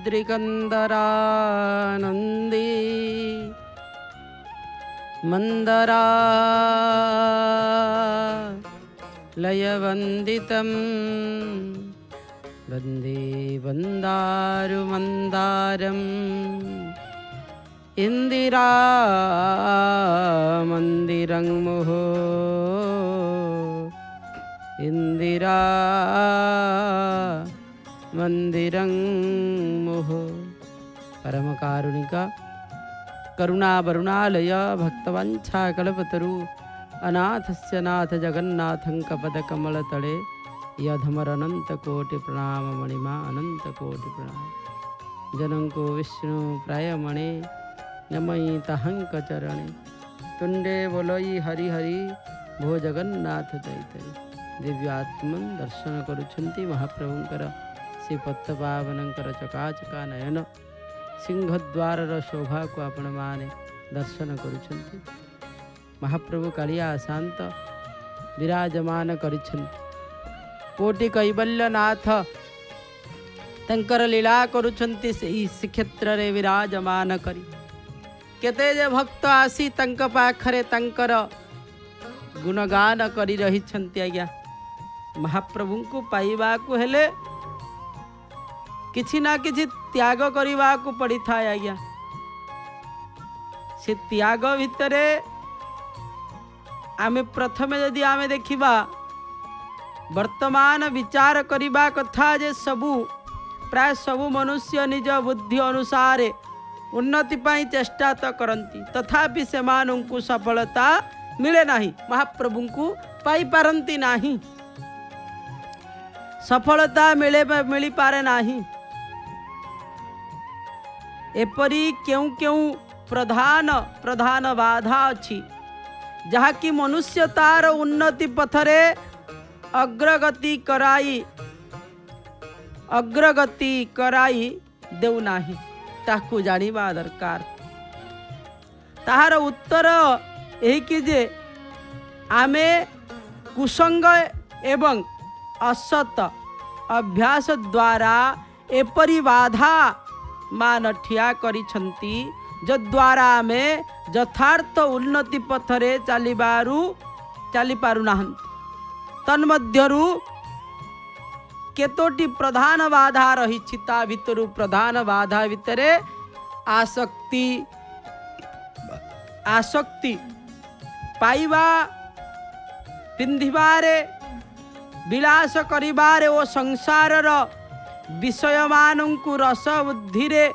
श्रीकन्दरानन्दी मन्दरा लयवन्दितं वन्दे वन्दारुमन्दारम् इंदिरा मंदिरं मुहो इंदिरा मंदिरं मुहो। परम कारुणिका करुणा वरुणालय भक्तवंछा कल्पतरु अनाथस्य नाथ जगन्नाथं कपदकमलतले यधमर अनंत कोटि प्रणाम मणिमा अनंत कोटि प्रणाम। जनंको विष्णु प्रायमणे नमयि तहंक चरणे तुंडे बोलई हरि हरि भो जगन्नाथ चैतन्य। दिव्यात्मन दर्शन करुछंती महाप्रभुंकर श्री पद्मपावनंकर चकाचका नयन सिंहद्वार शोभा को आपण माने दर्शन करुछंती। महाप्रभु कालिया शांत विराजमान करिछंती। कोटि कैवल्यनाथ तंकर लीला करुछंती सेही श्रीक्षेत्र रे विराजमान करी। केते जे भक्त आसी तंक पाखरे तंकर गुणगान करी रही छंती। आज्ञा महाप्रभु को पाइबा को हेले किछि ना किछि त्याग करिबा को पड़ी था। आज्ञा से त्याग भितरे आमे प्रथमे यदि आमे देखिबा वर्तमान विचार करिबा कथा जे सबू प्राय सबू मनुष्य निज बुद्धि अनुसार उन्नति पाई चेष्टा तो करती तथापि सेमानंकु सफलता मिले नहीं। महाप्रभु को पाई पारंती नहीं, सफलता मिली पारे नहीं। एपरी क्यों क्यों प्रधान प्रधान बाधा अच्छी जहा कि मनुष्य तार उन्नति पथरे अग्रगति कराई देउ नाही ताकू जानिबा दरकार। ताहार उत्तर यही कि जे आमे कुसंग एवं असत अभ्यास द्वारा एपरी बाधा मान ठिया करिछंती जद्वारा आमे यथार्थ उन्नति पथरे चली पारु नाहंती। तन्मध्यरु केतोटी प्रधान बाधा रही ता भितरु प्रधान बाधा भितरे आसक्ति पाइबा पिंधिबारे विलास करिबारे ओ संसारर विषय मानंकु रस बुद्धिरे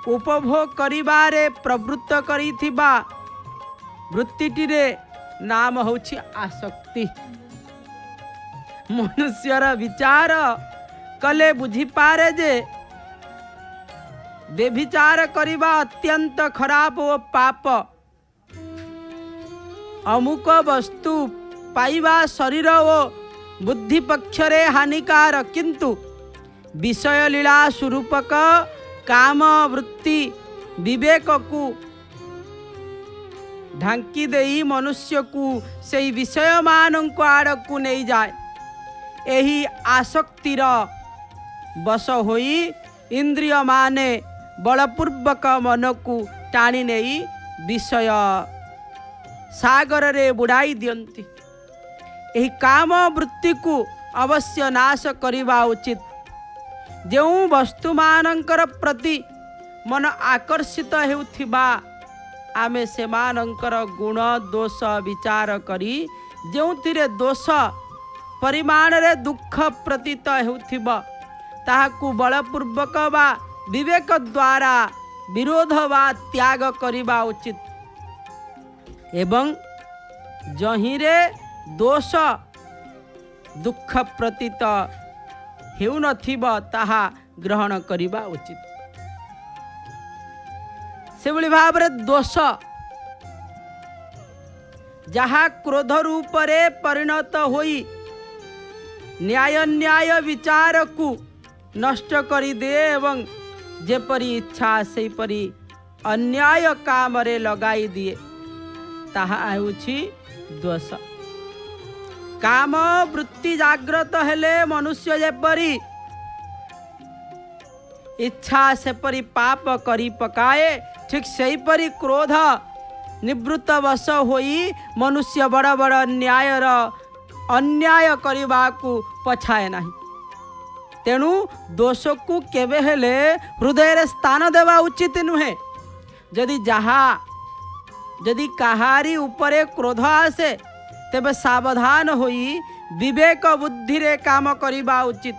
उपभोग करिबारे प्रवृत्त करिथिबा वृत्तिटिरे नाम होछि आसक्ति। मनुष्यर विचार कले बुझी पारे जे बेविचार करिबा अत्यंत खराब ओ पाप। अमुक वस्तु पाइबा शरीर ओ बुद्धि पक्षरे हानिकार किंतु विषय लीला स्वरूपक काम वृत्ति विवेक को ढांकी देई मनुष्य को से विषय मानक आड़ को नहीं जाए। यही आसक्तिर बस होई इंद्रिय माने बलपूर्वक मन को टाणी नहीं विषय सागर रे बुड़ाई दियंती। यही काम वृत्ति को अवश्य नाश करिबा उचित। जो वस्तु मानकर प्रति मन आकर्षित हेउथिबा आमे सेमानंकर गुण दोष विचार करी जोथिरे दोष परिमाण रे दुख प्रतीत हेउथिबा ताहाकु बलपूर्वक बा विवेक द्वारा विरोध वा त्याग करिबा उचित। एवं जहिरे दोष दुख प्रतीत हेउ नथिबा ताहा ग्रहण करिबा उचित। से भली भाव दोष जहा क्रोध रूप रे परिणत होई न्याय विचार को नष्ट करी दे एवं जेपरी इच्छा से परी अन्याय काम रे लगाई दिए ताहा आउछि दोष। काम वृत्ति जाग्रत हेले मनुष्य जेपरी इच्छा से परी पाप करी पकाए ठीक सही परी क्रोध निवृत्त वश होई मनुष्य बड़ बड़ अन्याय करने को पछाए नहीं। तेणु दोष को केवे हेले हृदय स्थान देवा उचित नुहे। जदि कहारी उपरे क्रोध आसे तेबे सावधान होई विवेक बुद्धि रे काम करिबा उचित।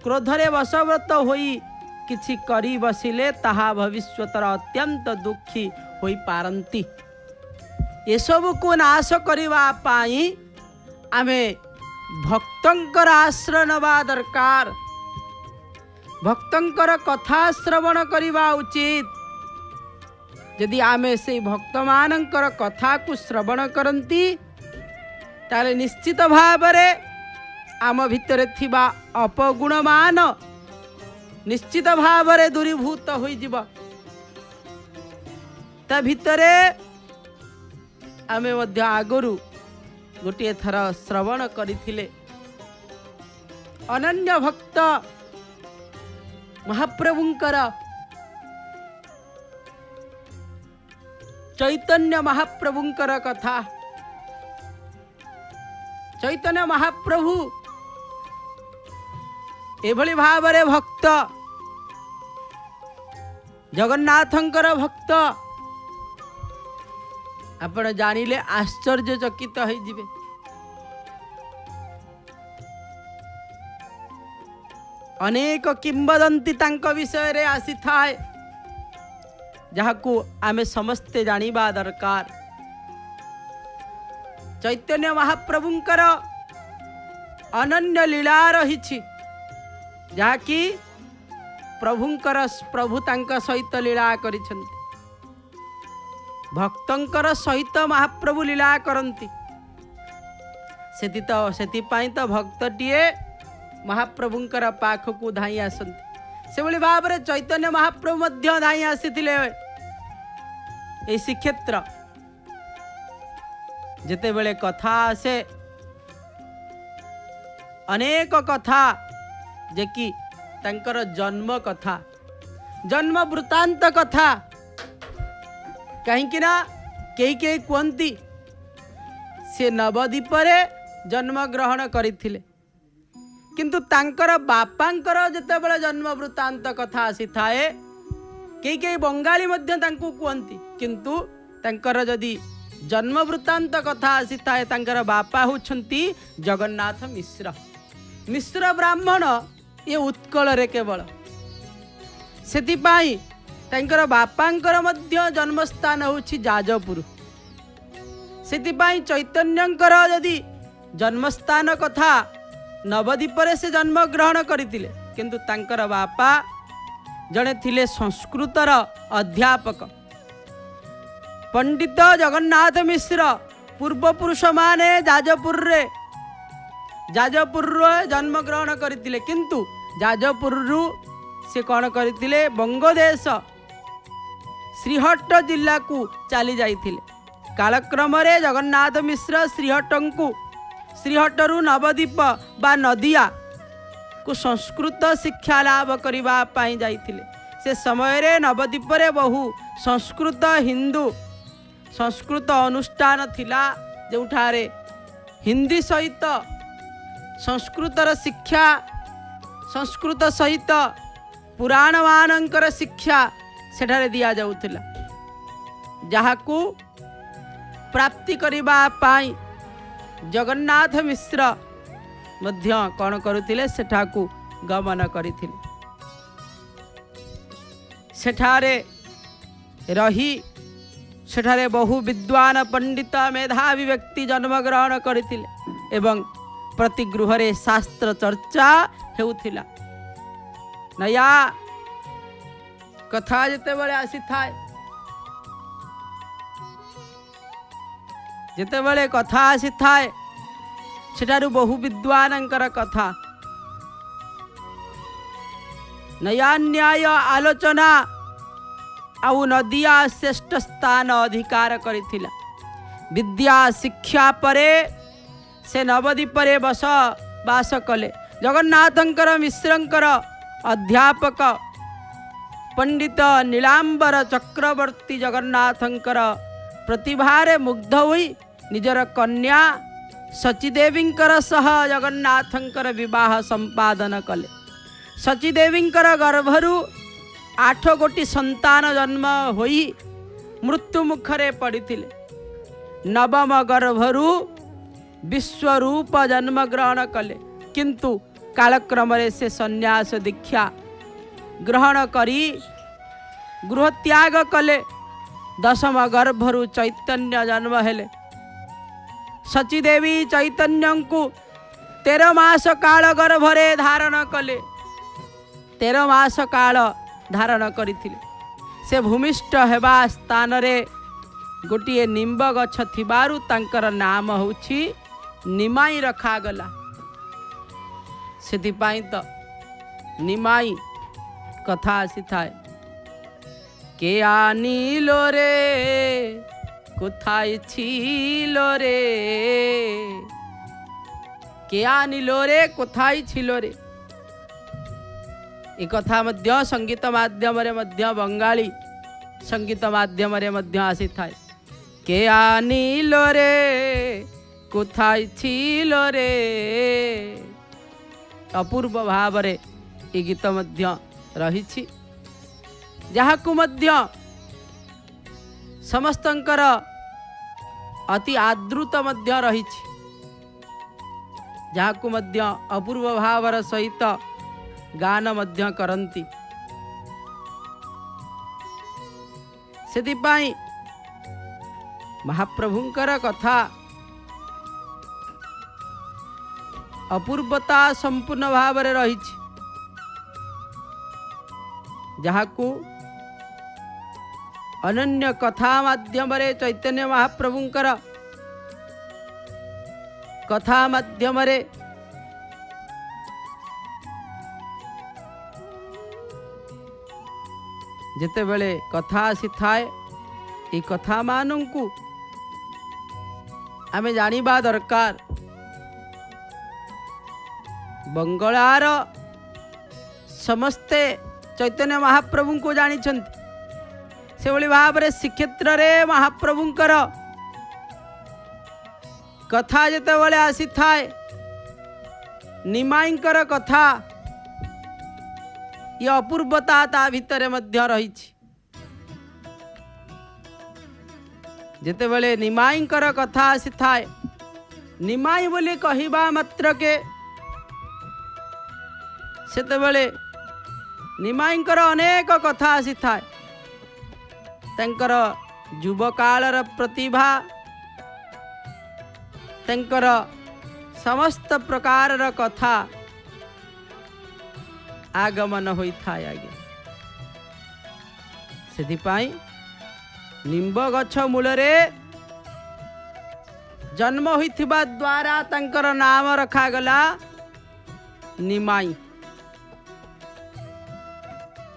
क्रोधरे वशव्रत होई किछि करी बसिले ताहा भविष्यतर अत्यंत दुखी होई पारंती। ये सब को नाश करिबा पाई आमे भक्तंकर आश्रय नवा दरकार। भक्तंकर कथा श्रवण करिबा उचित। यदि आमे से भक्त मानंकर कथा को श्रवण करंती ताले निश्चित भावरे आम भितरे थिबा अपगुण मान निश्चित भावरे दूरीभूत होई जिबा। ता भितरे आमे मध्य आगरु गोटे थर श्रवण करिथिले अनन्य भक्त महाप्रभुंकर चैतन्य महाप्रभुंकर कथा। चैतन्य महाप्रभु एभली भावरे भक्त जगन्नाथंकर भक्त आपण जानिले आश्चर्यचकित हो जिवे। अनेक किंवदंती तांक विषय रे आसी थाए जहाकू आमे समस्ते जानिबा दरकार। चैतन्य महाप्रभुंकर अनन्य लीला रहिछि जहाकी प्रभु तांक सहित लीला करिछन्ति। भक्तंकर सहित महाप्रभु लीला करंती। सेति तो भक्तटिए महाप्रभुंकर पाखकू धाई आसंती। से भली भाव चैतन्य महाप्रभु मध्य धाई आसीथिले ए श्रीक्षेत्र। जेते बेले कथा आसे अनेक कथा जे कि तांकर जन्म कथा जन्म वृत्तांत कथा कहीं ना कई कहती से नवद्वीपरे जन्म ग्रहण करथिले किंतु तांकर बापांकर जेतेबेले जन्म वृत्तांत कथा आसी थाए कई बंगाली मध्य तांको कहती किंतु तांकर जदि जन्म वृत्तांत कथा आसी थाए तांकर बापा होछंती जगन्नाथ मिश्र। मिश्र ब्राह्मण ये उत्कल रे केवल सेतिपाई तांकर बापांकर मध्य जन्मस्थान होछि जाजपुर। सेतिपाई चैतन्यंकर यदि जन्मस्थान कथा नवद्वीपरे से जन्म ग्रहण करथिले किंतु तांकर बापा जड़े थिले संस्कृतर अध्यापक पंडित जगन्नाथ मिश्र। पूर्वपुरुष माने जाजपुर जन्म ग्रहण करथिले किंतु जाजपुर से कौन करथिले बंगदेश श्रीहट्ट जिला को चली जाइथिले। कालक्रम जगन्नाथ मिश्र श्रीहट्टरू नवद्वीप बा नदिया को संस्कृत शिक्षा लाभ करिबा पाई जाइथिले। से समय रे नवद्वीप रे बहु संस्कृत हिंदू संस्कृत अनुष्ठान थिला जोठारे हिंदी सहित संस्कृतर शिक्षा संस्कृत सहित पुराण मानकर शिक्षा सेठारे दिया जाउथिला जहाकू प्राप्ति करिबा पाई जगन्नाथ मिश्र मध्य कौन करुथिले सेठाकू गमन करिथिले। सेठारे रही सेठारे बहु विद्वान पंडित मेधावी व्यक्ति जन्म ग्रहण करथिले एवं प्रति गृहरे शास्त्र चर्चा हेउथिला। नया कथा जेतेबेले आसी थाए जेतेबेले कथा आसी थाए सेठारु बहु विद्वानंकर कथा नया न्याय आलोचना आउ नदिया श्रेष्ठ स्थान अधिकार करिथिला। विद्या शिक्षा परे से नवद्वीपरे बास कले जगन्नाथंकर मिश्रंकर अध्यापक पंडित नीलांबर चक्रवर्ती जगन्नाथंकर प्रतिभारे मुग्ध होई निजर कन्या सचीदेवींकर सह जगन्नाथंकर विवाह संपादन कले। सचीदेवींकर गर्भरु 8 गोटी संतान जन्म होई मृत्यु मुखरे पड़िथिले। नवम गर्भरु विश्वरूप जन्म ग्रहण कले, किंतु कालक्रम से संन्यास दीक्षा ग्रहण करी गृह त्याग कले। दशम गर्भरु चैतन्य जन्म हेले। सचीदेवी चैतन्य को 13 मास काल गर्भरे धारण कले। 13 मास काल धारण करथिले। से भूमिष्ठ हेबा स्थान रे गोटे निम्ब गछ थिबारु तांकर नाम होछि निमाई रखागला। सेथिपाई तो निमाई कथा आसी थाए। के आनिलो रे कोथाय छिलो रे, के आनिलो रे कोथाय छिलो रे। ए कथा मध्य संगीत माध्यम रे मध्य बंगाली संगीत माध्यम रे मध्य आसी थाए। के आनिलो रे कोथाय छिलो रे। अपूर्व भाव रे ए गीत मध्य रहिछि, जहाकु मध्य समस्तंकर अति आदृत मध्य रहिछि, जहाकु मध्य अपूर्व भावर सहित गान मध्य करंती। सेथिपाई महाप्रभुंकर कथा अपूर्वता संपूर्ण भावरे रहिछि, जहाकु अनन्य कथा माध्यम रे चैतन्य महाप्रभुंकर कथा माध्यम रे जेते बेले कथा आसी थाए, ए कथा मानंकु आमे जानिबा दरकार। बंगलार समस्ते चैतन्य महाप्रभु को जानी छंती। से भली भाव रे श्रीक्षेत्र रे महाप्रभुंकर कथा जेते बेले आसी थाए, निमाईंकर कथा ये अपूर्वता ता भितरे मध्य रहिछि। जेते बेले निमाईंकर कथा आसी थाए, निमाई बोली कहिबा मात्र के सेते बेले निमाईंकर अनेक कथा आसी थाए। तंकर युवकालर प्रतिभा, तंकर समस्त प्रकारर कथा आगमन होई थाए। आगे सेथिपाई निम्ब गछ मूलरे जन्म होइथिबा द्वारा तंकर नाम रखागला निमाई।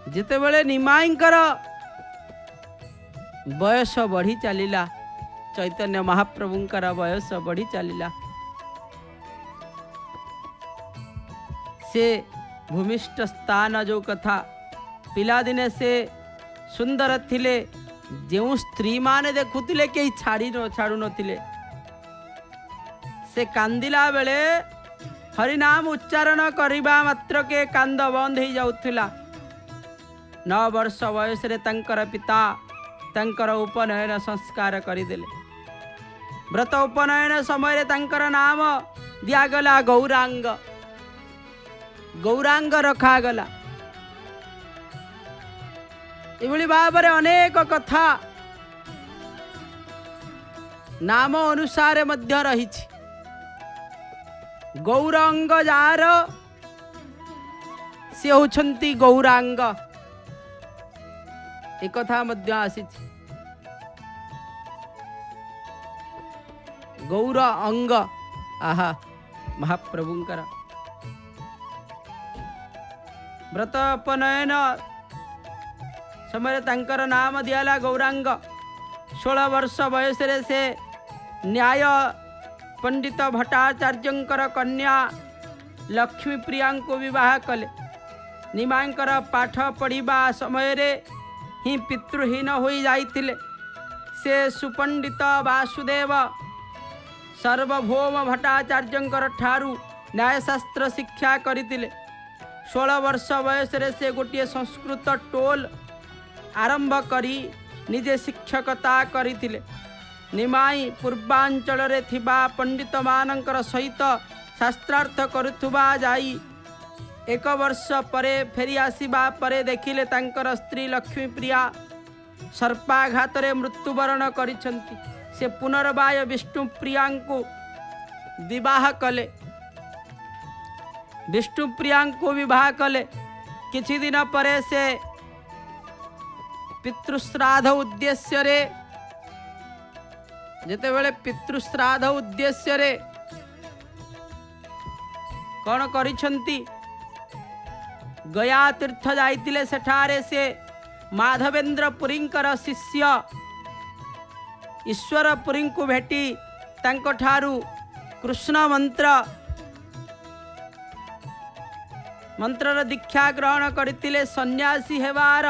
जेतेबेले निमाईंकर बयस बढ़ी चलिला, चैतन्य महाप्रभुंकर बयस बढ़ी चलिला, से भूमिष्ठ स्थान जो कथा पिलादिने से सुंदर थिले, जो स्त्री माने देखुतिले के छाड़ू नथिले। से कांदिला बेले हरिनाम उच्चारण करिबा मात्र के कांद बंद हो जाउथिला। 9 वर्ष वयस रे तंकर पिता तंकर उपनयन संस्कार करिदेले। व्रत उपनयन समय रे तंकर नाम दियागला गौरांग। गौरांग रखागला। एभली भाव रे अनेक कथा नाम अनुसार मध्य रहिछि। गौरांग जार से होछंती गौरांग, एक कथा मध्य आसीछि। गौर अंग आहा महाप्रभुंकर व्रत उपनयन समय तंकर नाम दियाला गौरांग। 16 वर्ष वयस रे से न्याय पंडित भट्टाचार्यंकर कन्या लक्ष्मी प्रिया को विवाह कले। निमांकर पाठ पढ़ा समय ही पितृहीन हो जाइथिले। से सुपंडित वासुदेव सार्वभौम भट्टाचार्यंकर ठारू न्यायशास्त्र शिक्षा करथिले। 16 वर्ष बयस रे से गोटे संस्कृत टोल आरंभ करी निजे शिक्षकता करथिले। निमाई पूर्वांचल रे थिबा पंडित मानकर सहित शास्त्रार्थ करुथुबा जाई 1 वर्ष परे फेरी आसीबा परे देखिले तांकर स्त्री लक्ष्मी प्रिया सर्पाघात रे मृत्युवरण करिसंती। से पुनर्वाय विष्णु प्रिया को विवाह कले। विष्णु प्रिया को विवाह कले। किछि दिन परे से पितृश्राद्ध उद्देश्य रे जेते बेले पितृश्राद्ध उद्देश्य रे कौन करिसंती गया तीर्थ जाइतिले। सेठारे से माधवेंद्र पुरींकर शिष्य ईश्वर पुरी को भेटी तांको ठारू कृष्ण मंत्रर दीक्षा ग्रहण करथिले। सन्यासी हेबार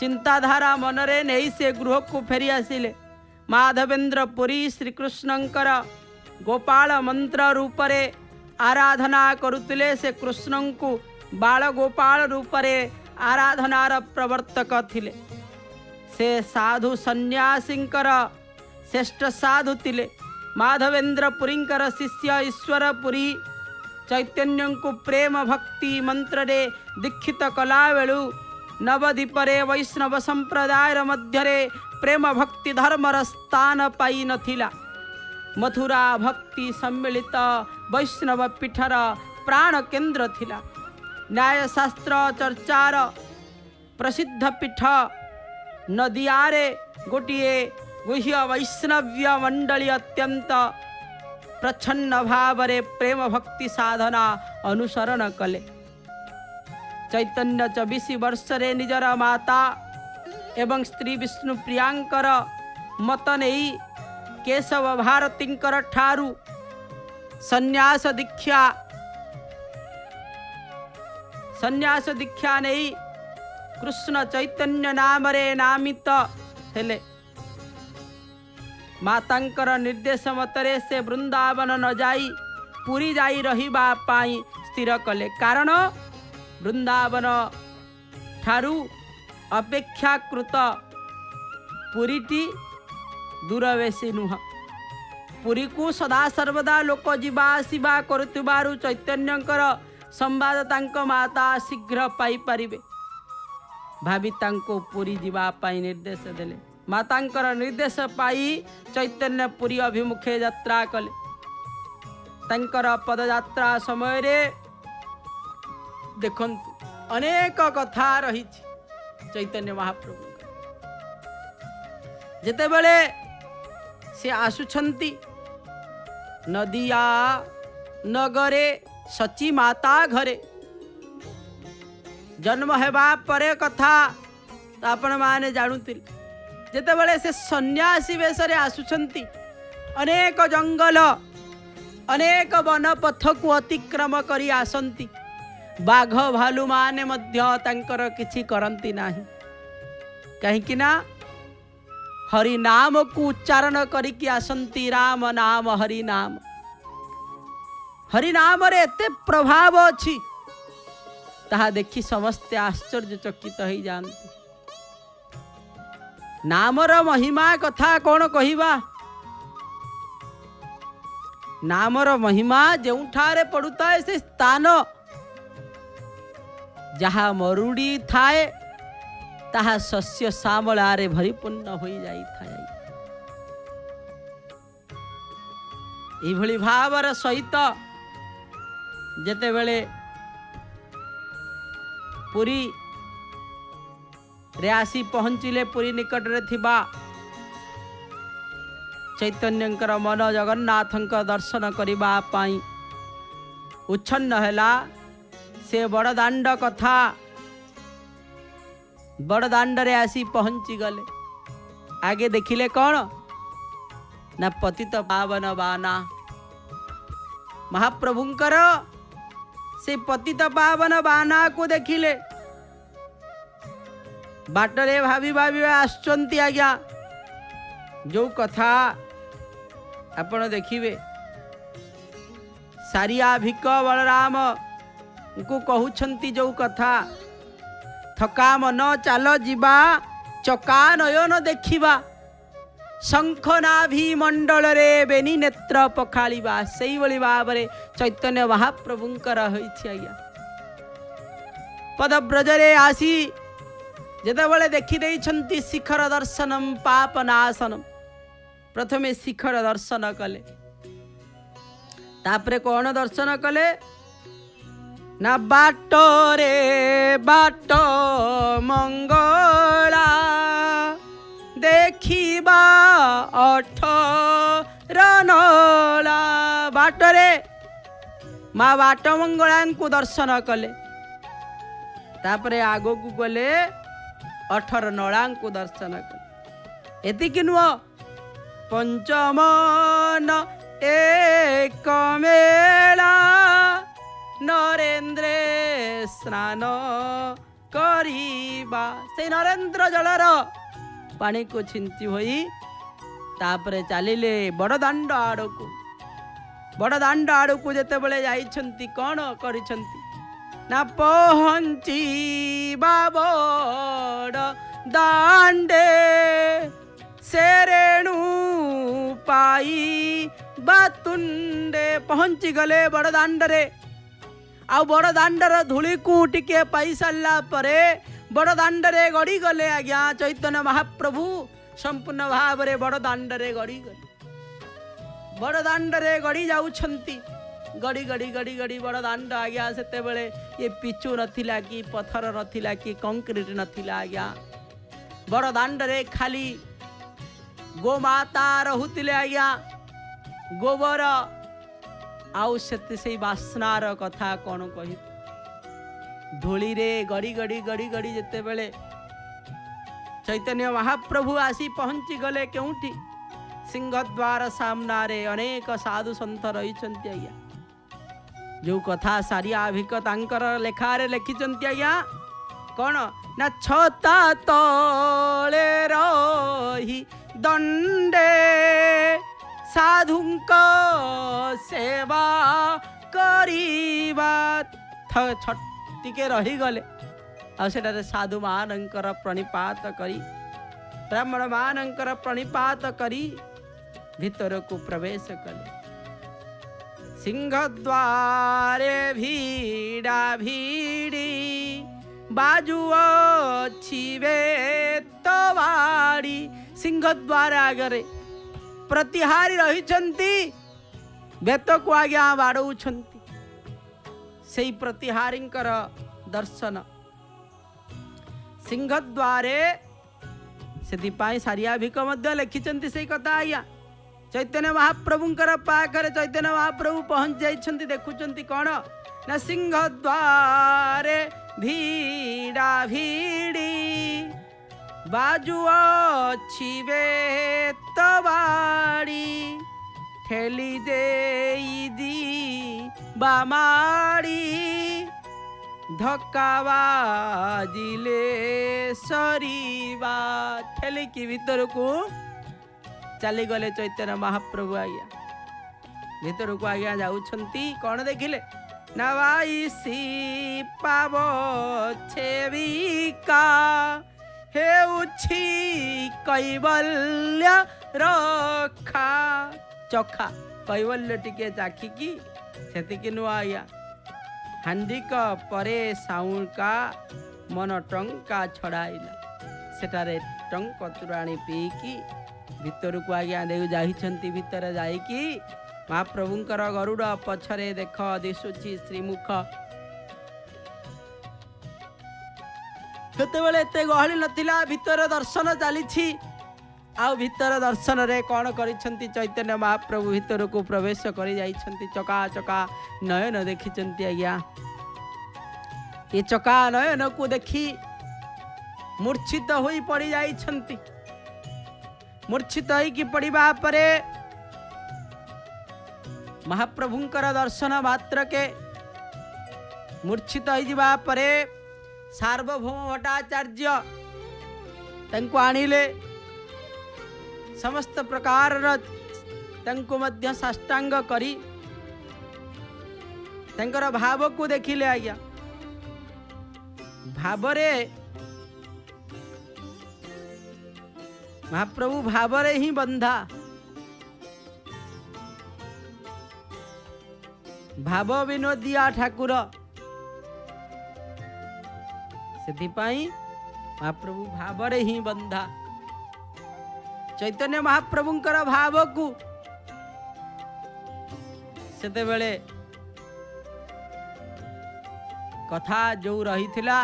चिंताधारा मनरे नहीं से गृह को फेरी आसिले। माधवेंद्र पुरी श्रीकृष्णंकर गोपाल मंत्र रूपरे आराधना करुतिले। से कृष्ण को बाल गोपाल रूपरे आराधनार प्रवर्तक थिले। से साधु सन्यासींकर श्रेष्ठ साधु थिले। माधवेंद्र पुरींकर शिष्य ईश्वर पुरी चैतन्य को प्रेम भक्ति मंत्र रे दीक्षित कला बेलू नवदीपरे वैष्णव संप्रदायर मध्यरे प्रेम भक्ति धर्मर स्थान पाई नथिला। मथुरा भक्ति सम्मिलित वैष्णव पीठर प्राण केन्द्र थिला। न्यायशास्त्र चर्चार प्रसिद्ध पीठ नदियारे गोटिए गुह्य वैष्णव्य मंडली अत्यंत प्रच्छन्न भावरे प्रेम भक्ति साधना अनुसरण कले। चैतन्य 24 वर्ष रे निजर माता एवं स्त्री विष्णु प्रियांकर मत नहीं केशव भारतींकर ठारू संन्यास दीक्षा नहीं कृष्ण चैतन्य नाम रे नामित हेले। मातांकर निर्देश मतरे से वृंदावन न जाई पुरी जाई रहिबा पाई स्थिर कले। कारण वृंदावन ठारू अपेक्षाकृत पुरीटी दूरवेशी नुह। पुरी को सदा सर्वदा लोक जीवा आसिबा करुथिबारु चैतन्यंकर संवाद तांको माता शीघ्र पाई परिबे भाभी तांको पुरी जीवा पाई निर्देश देले। मातांकर निर्देश पाई चैतन्य पुरी अभिमुखे यात्रा कले। तांकर पदयात्रा समय रे देखंतु अनेक कथा रही चैतन्य महाप्रभु जेते बेले से आसुछंती नदिया नगरे सची माता घरे जन्म हेबा परे कथा आपण माने जानुतिल। जेते बेले से सन्यासी वेशरे आसुछंती अनेक जंगल अनेक वन पथ को अतिक्रम करी आसंती। बाघ भालू माने मध्य तांकर किछि करंती नाही। कहीं ना हरि नाम को उच्चारण करिकी आसंती। राम नाम हरि नाम रे एते प्रभाव अछि ताहा देखि समस्ते आश्चर्यचकित हो जाती। नामर महिमा कथा कौन कहिबा। नामर महिमा जोठारे पड़ुता है से स्थान जहा मरुड़ी थाए ताहा शस्य श्यामलारे भरिपूर्ण हो जाई थाए। एभली भावर सहित जेते बेले पुरी रे आसी पहुँचिले पुरी निकट रे थिबा चैतन्यंकर मन जगन्नाथंक दर्शन करिबा पाई उच्छन्न हैला। से बड़दाण्ड कथा बड़दाण्ड रे आसी पहुँची गले। आगे देखिले कौन ना पतित पावन बाना महाप्रभुंकर से पतित पावन बाना को देखिले बाटरे भाभी भाभी आसुचंती आज्ञा जो कथा आपण देखिए सारिया भिक बलराम को कहउछंती जो कथा थका मन चाल जीवा चका नयन देखिबा शंख नाभि मंडल रे बेनी नेत्र पखालिबा सेई बली भाबरे चैतन्य महाप्रभुंकर होइछि आज्ञा पदब्रज रे आसी जेतेबेले देखि देइछंती शिखर दर्शनम पापनाशनम प्रथमे शिखर दर्शन कले तापरे कौन दर्शन कले ना बाट रे बाट मंगला देखिबा अठर नला बाटरे माँ बाट मंगला को दर्शन कले तापरे आगो को गले 18 नला को दर्शन कले एतिक नुह पंचमन एक मेला नरेंद्र स्नान करिबा से नरेंद्र जलर पानी को छिंची होई तापरे चलिले बड़दाण्ड आड़कू जेते बेले जाइछंती कौन करिछंती ना पहुंची बड़ दांडे से रेणु पाई बातुंडे पहुंची गले बड़ दांडरे आ बड़ दांडर धूली को टिके पाई सारा परे बड़ दांडरे गड़ी गले आज्ञा चैतन्य महाप्रभु संपूर्ण भाव रे बड़ दांडरे गड़ी गले बड़ दांडरे गड़ी जाउछंती गड़ी गड़ी गड़ी गड़ी बड़ दांड आज्ञा सेते बेले ये पिचु नथिला कि पत्थर नथिला कि कंक्रीट नथिला आज्ञा बड़ दांडरे खाली गोमाता रहुतिले आज्ञा गोबर आउ से बास्नार कथा कौन कही धूली रे गड़ी गड़ी गड़ी गड़ी जेते बेले चैतन्य महाप्रभु आसी पहुंची गले केउठी सिंहद्वार सामना रे अनेक साधु संत रही आज्ञा जो कथा सारिया भिक तांकर लेखारे लिखिचंती आज्ञा कौन ना छता तले रही दंडे साधुंक सेवा करिबा छटिके रही गले आ सेटारे साधु मानकर प्रणिपात करी ब्राह्मण मानकर प्रणिपात करी भीतर को प्रवेश कले सिंहद्वारे भीड़ा भीड़ी बाजू छिवे तवाड़ी सिंहद्वार आगरे प्रतिहारी रहिछंती बेत को आज्ञा बाड़ौछंती सेई प्रतिहारींकर दर्शन सिंहद्वारे से सारिया भिक मध्य लिखिछंती सेई कथा आज्ञा चैतन्य महाप्रभुंकर पाखरे चैतन्य महाप्रभु पहुंच जाइछंती देखुछंती कौन ना सिंहद्वारे भीड़ा भीड़ी बाजू छिवे तवाड़ी ठेली दे दी बामाड़ी धक्का बाजिले सरीबा ठेली की भीतर को चली गले चैतन्य महाप्रभु आज्ञा भीतर को आज्ञा जाउछंती कौन देखिले नवाईसी पाव छेविका हेउछि कैवल्य रखा चखा कैवल्य टिके चाखिकी सेतिकी नुआ आया हांडिक परे साउका मन टंका छड़ाइला सेटारे टंक तुराणी पीकी भीतर को आज्ञा देउ जाहिछंती भीतर जाइकी महाप्रभुंकर गरुड़ पछरे देख दिशुची श्रीमुख केतेबेले एते गहली नथिला भीतर दर्शन चली आ भीतर दर्शन रे कौन करिछंती चैतन्य महाप्रभु भीतर को प्रवेश करि जाइछंती चका चका नयन देखिछंती आज्ञा ये चका नयन को देखी मूर्छित होई पड़ी जाइछंती मूर्छित होई कि पड़िबा परे महाप्रभुंकर दर्शन मात्र के मूर्छित होइजिबा परे सार्वभौम भट्टाचार्य तांको आनिले समस्त प्रकार तांको मध्य साष्टांग करी तांकर भाव को देखिले आज्ञा भावरे महाप्रभु भावरे ही बंधा भाव विनोदिया ठाकुर से महाप्रभु भावरे ही बंधा चैतन्य महाप्रभुंकर भाव को सेते बेले कथा जो रही थिला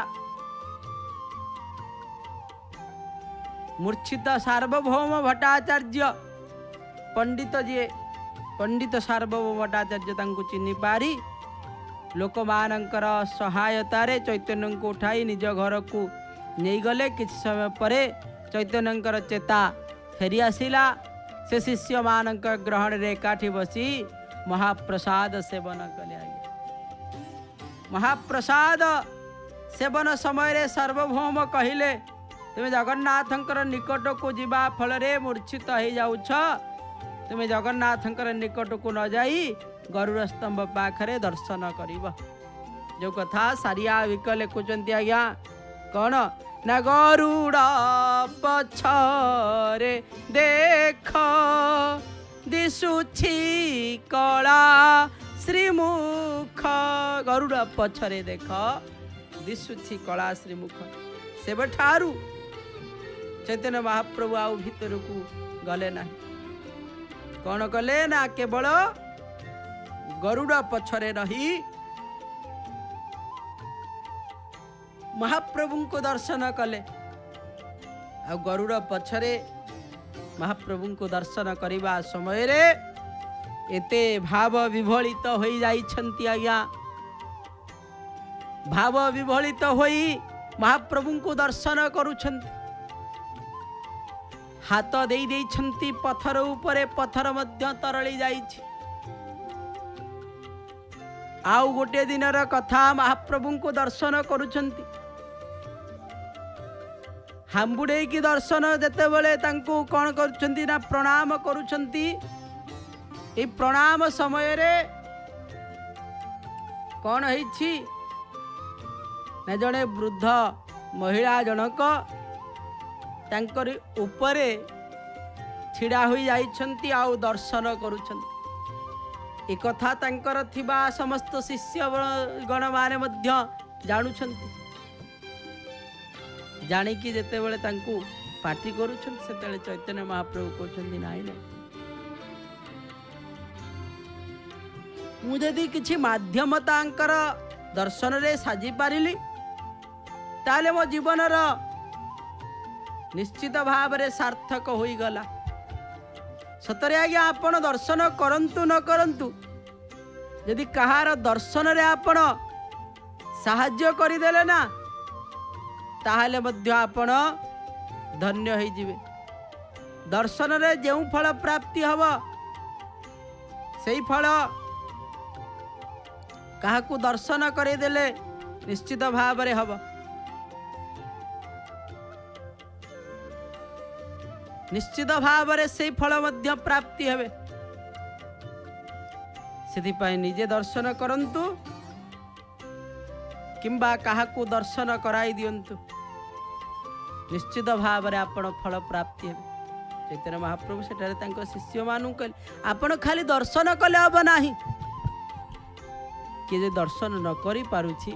मूर्छित सार्वभौम भट्टाचार्य पंडित जी पंडित सार्वभौम भट्टाचार्य तांको चिन्हि पारी लोक मानकर सहायतार चैतन्य को उठाई निज घर को नहीं गले। किछ समय परे चैतन्य चेता फेरी आसिला से शिष्य मानक ग्रहण रे काठी बसी महाप्रसाद सेवन कले। महाप्रसाद सेवन समय रे सार्वभौम कहिले तुम जगन्नाथंकर निकट को जीवा फल रे मूर्छित हो जाउछ तुम जगन्नाथंकर निकट को न जाई गरुड़ स्तंभ पाखरे दर्शन करिब। जो कथा सारिया विकले कुचंती आज्ञा कौन ना गरुड़ पछरे देख दिशुछि कला श्रीमुख गरुड़ पछरे देख दिशुछि कला श्रीमुख से ठारू चैतन्य महाप्रभु आउ भीतर को गले ना कौन कले ना केवल गरुड़ पछरे रही महाप्रभु को दर्शन कले। आ गरुड़ पछरे महाप्रभु को दर्शन करने समय रे एते भाव विभलित हो जाइछंती आज्ञा भाव विभलित होई महाप्रभु को दर्शन करुछंती हाथ देई देइछंती पत्थर उपरे पत्थर मध्य तरली जाइछि। आउ गोटे दिनर कथा महाप्रभु को दर्शन करुछंती हांबुड़े की दर्शन जेते बेले तांको कौन करुछंती ना प्रणाम करुछंती। ए प्रणाम समय रे कौन होइछि ना जड़े वृद्ध महिला जनक तांकर उपरे छिड़ा होई जाइछंती आउ दर्शन करुछंती। एक कथा तांकर थिबा समस्त शिष्य गण माने मध्य जानुछंती जानिकी जेते बेले तांको पार्टी करुछंती सेतेले चैतन्य महाप्रभु कहउछंती नाही ना मु जदि किछि माध्यम तांकर दर्शन रे साजी पारिली ताले मो जीवनर निश्चित भाव रे सार्थक होई गला। सतरे आज्ञा आपण दर्शन करंतु न करंतु यदि कहार दर्शन रे आपण साहाय्य करिदेले ना ताहले मध्य आपण धन्य होई जिवे। दर्शन रे जेउ फल प्राप्ति हब सेई फल काहाकू दर्शन करिदेले निश्चित भाव रे हब। निश्चित भाव रे से फल मध्य प्राप्ति हेबे। सेथिपाई निजे दर्शन करंतु किंबा काहाकू दर्शन कराई दियंतु निश्चित भाव रे आपण फल प्राप्ति हेबे। चैतन्य महाप्रभु सेठारे तांको शिष्य मानु कहले आपण खाली दर्शन कले हब नाही कि जे दर्शन न करि पारुछि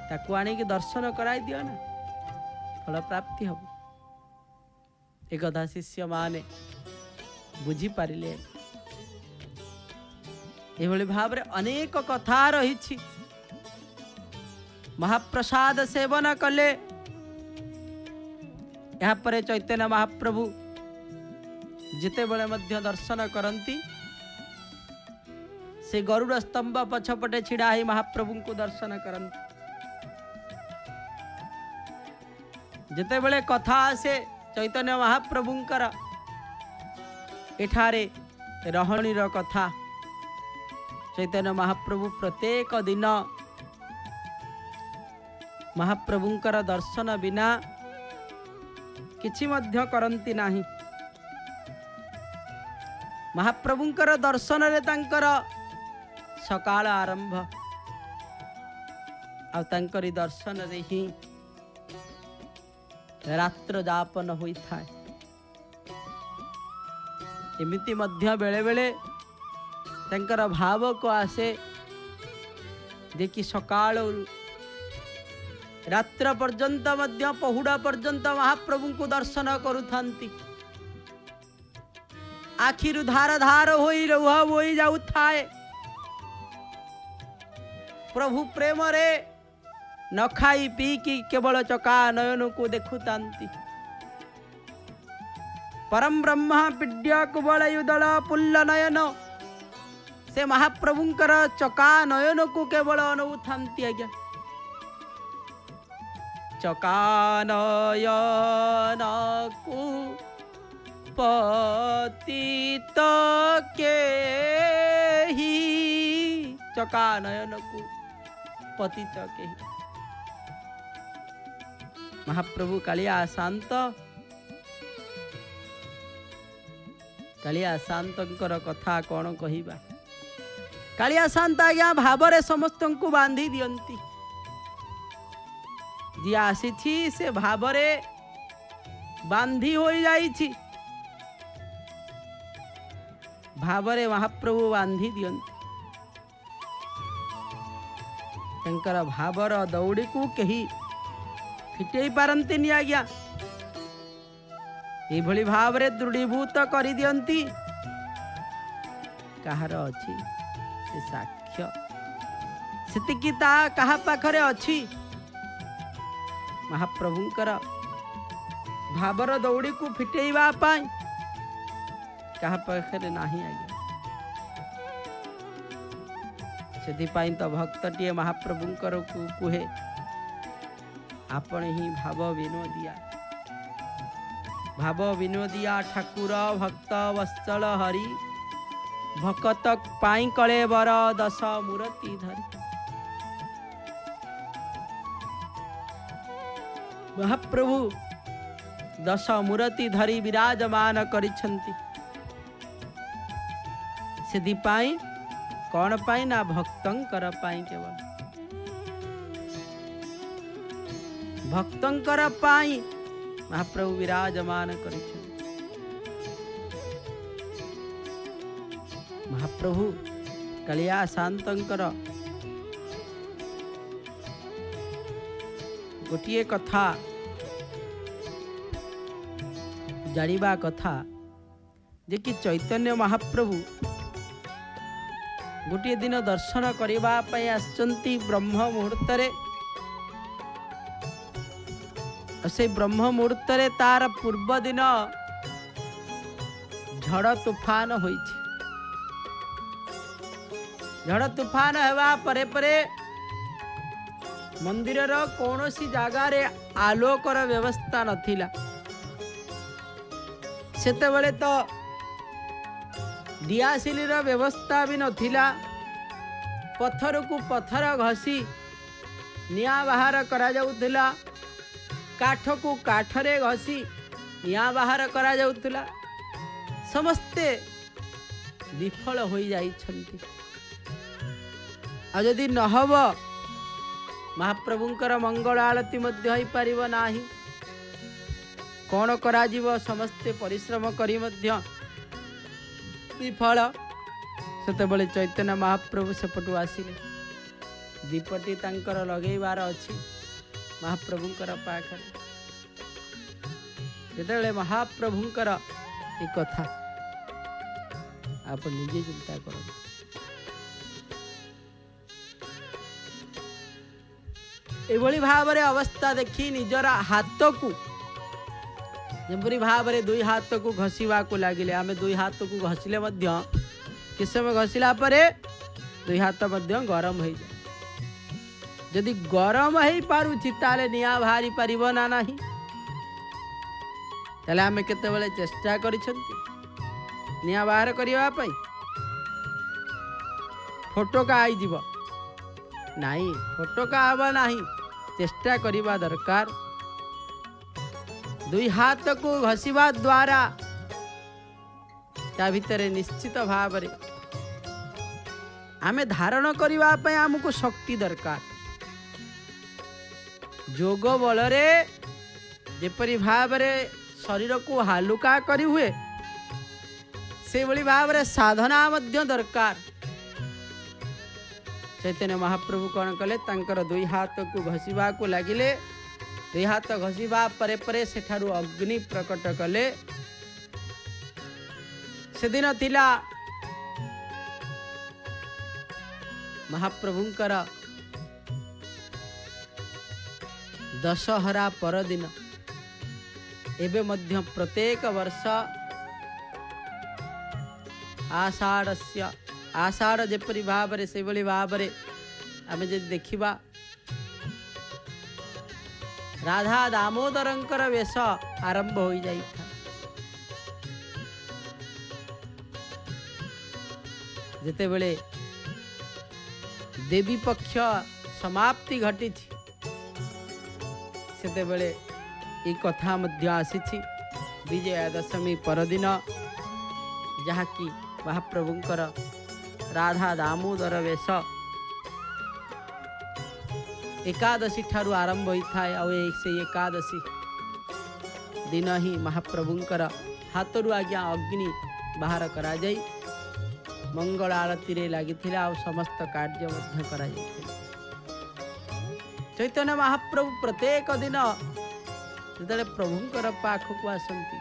ताकू आनी कि दर्शन कराई दियो ना फल प्राप्ति हब। एक कथा शिष्य माने बुझी पारिले। एभली भाव रे अनेक कथा रही। महाप्रसाद सेवन कले यहाँ पर चैतन्य महाप्रभु जिते बड़े मध्य दर्शन करती से गरुड़ स्तंभ पछपटे छिड़ा ही महाप्रभु को दर्शन करती। जिते बड़े कथा आसे चैतन्य महाप्रभुंकर एठारे रहणीर कथा चैतन्य महाप्रभु प्रत्येक दिन महाप्रभुंकर दर्शन बिना किछि मध्य करंती नाही। महाप्रभुंकर दर्शन रे तांकर सकाळ आरंभ आ तांकरी दर्शन रे ही रात्र जापन होई थाए। एमिति मध्य बेले बेले तांकर भाव को आसे जे कि सकाळ रात्र पर्यंत मध्य पहुड़ा पर्यंत महाप्रभु को दर्शन करुथांती। आखिरु धार धार होई लुह बोई जाऊ थाए। प्रभु प्रेम रे न खाई पी की केवल चका नयन को देखुतांती। परम ब्रह्म पिड्य कुबल युदल पुल्ल नयन से महाप्रभुंकर चका नयन को केवल अनुथांती। आज्ञा चका नयन को पतित के ही चका नयन को पतित के ही। महाप्रभु कालिया शांत कालिया शांतर कथा कौन कहिबा। कालिया शांत आज्ञा भावरे समस्त को बांधी दियंती। जी आसी से भावरे बांधी हो जाइछि। भावरे महाप्रभु बांधी दियंती। तंकर भावर दौड़ी को कही फिटे पारंती नि। आज्ञा ये भली भावरे दृढ़ीभूत कर दियंती। कहार अछि से साक्ष्य सेतिकी ता कहा पाखरे अछि। महाप्रभुंकर भावर दौड़ी को फिटेइबा पाई कहा पाखरे नाही। आज्ञा सेति पाई तो भक्तटिए महाप्रभुंकर को कुहे आपण ही भाव विनोदिया। भाव विनोदिया ठाकुर भक्त वत्सल हरि भकत पाई कले बर दश मूर्ति धरी। महाप्रभु दश मूर्ति धरी विराजमान करिछंती। सेदि पाई कौन पाई ना भक्तंकर पाई केवल भक्तंकर पाई महाप्रभु विराजमान करिछंती। महाप्रभु कालिया शांतंकर गोटिए कथा जानिबा कथा जे कि चैतन्य महाप्रभु गोटे दिन दर्शन करबा पई आछंती ब्रह्म मुहूर्त रे। से ब्रह्म मुहूर्त रे तार पूर्व दिन झड़ तूफान होइछि। झड़ तूफान हेबा परे परे मंदिर रो कोनोसी जागा रे आलोकर व्यवस्था नथिला। सेते बेले तो दियासिली रो व्यवस्था भी नथिला। पत्थर को पत्थर घसी निया बाहर करा जाउथिला। काठ को काठरे घसी निया बाहर करा जाउथिला। समस्ते विफल हो जाइछंती। आ जदि नहब महाप्रभुंकर मंगल आलती मध्य होई परिबो नाही। कौन करा जीवो समस्ते परिश्रम करी मध्य विफल। सेते बेले चैतन्य महाप्रभु सेपटू आसिले। दीपटी तांकर लगेबार अछि महाप्रभुंकर पाखरे। जेतेबेले महाप्रभुंकर ए कथा आप निजे चिंता करंतु। एभली भावरे अवस्था देखी निजर हाथ को जेपरी भावरे दुई हाथ को घसीवा को लागिले। आमे दुई हाथ को घसिले मध्य किस समय घसिला परे दुई हाथ मध्य गरम हो जाए। जदि गरम हो पारुछि ताले निया भारी परिबो ना नाही। ताले आमे केतेबेले चेष्टा करिसंती निया बाहर करिवा पई। फोटो का आई जीव नाही। फोटो का आवा नाही। चेष्टा करिबा दरकार। दुई हाथ को घसीबा द्वारा ता भितरे निश्चित भाव रे आमे धारण करिबा पय हमको शक्ति दरकार। जोग बल रे जेपरि भाव रे शरीर को हालुका करी हुए से भली भाव रे साधना मध्य दरकार। चैतन्य महाप्रभु कौन कले तांकर दुई हाथ को घसीबा को लागिले। दुई हाथ घसीबा परे परे सेठारु अग्नि प्रकट कले। से दिन थिला महाप्रभुंकर दशहरा परदिन। एबे मध्य प्रत्येक वर्ष आषाढ़ जेपरि भाव रे से भली भाव रे आमे जे देखिबा राधा दामोदरंकर वेश आरंभ हो जाई था। जेते बेले देवी पक्ष समाप्ति घटी थी सेते बेले ई कथा मध्य आसी विजयादशमी परदिन जहाँकि महाप्रभुंकर राधा दामोदर वेश एकादशी ठारू आरंभ होता है। और से एकादशी दिन ही महाप्रभुंकर हाथरू आज्ञा अग्नि बाहर करा जाई मंगल आरती रे लगी आ समस्त कार्य मध्य करा जाई। चैतन्य महाप्रभु प्रत्येक दिन जिते प्रभुंकर पाखक आसती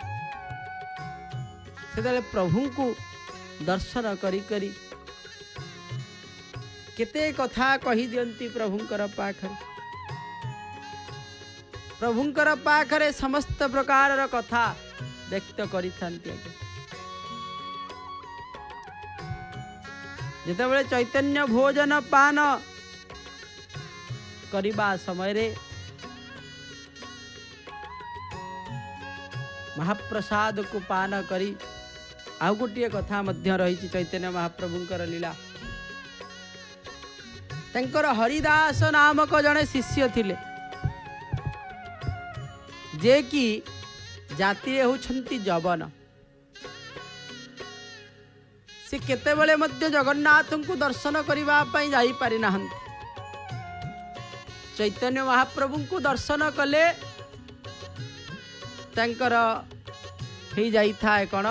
से प्रभु को दर्शन करी करी केते कथा कही दियंती प्रभुंकर पाखरे। प्रभुंकर पाखरे समस्त प्रकार कथा व्यक्त करी थांती। जेते बेले चैतन्य भोजन पान करिबा समय रे महाप्रसाद को पान करी आउ गोटे कथा मध्य रही चैतन्य महाप्रभुंकर लीला। तंकर हरिदास नामक जड़े शिष्य थिले जे कि जाति होछंती जवन। से केते बेले मध्य जगन्नाथ को दर्शन करबा पई जाई पारि नाहंती। चैतन्य महाप्रभु को दर्शन कले तंकर ही जाई था कौन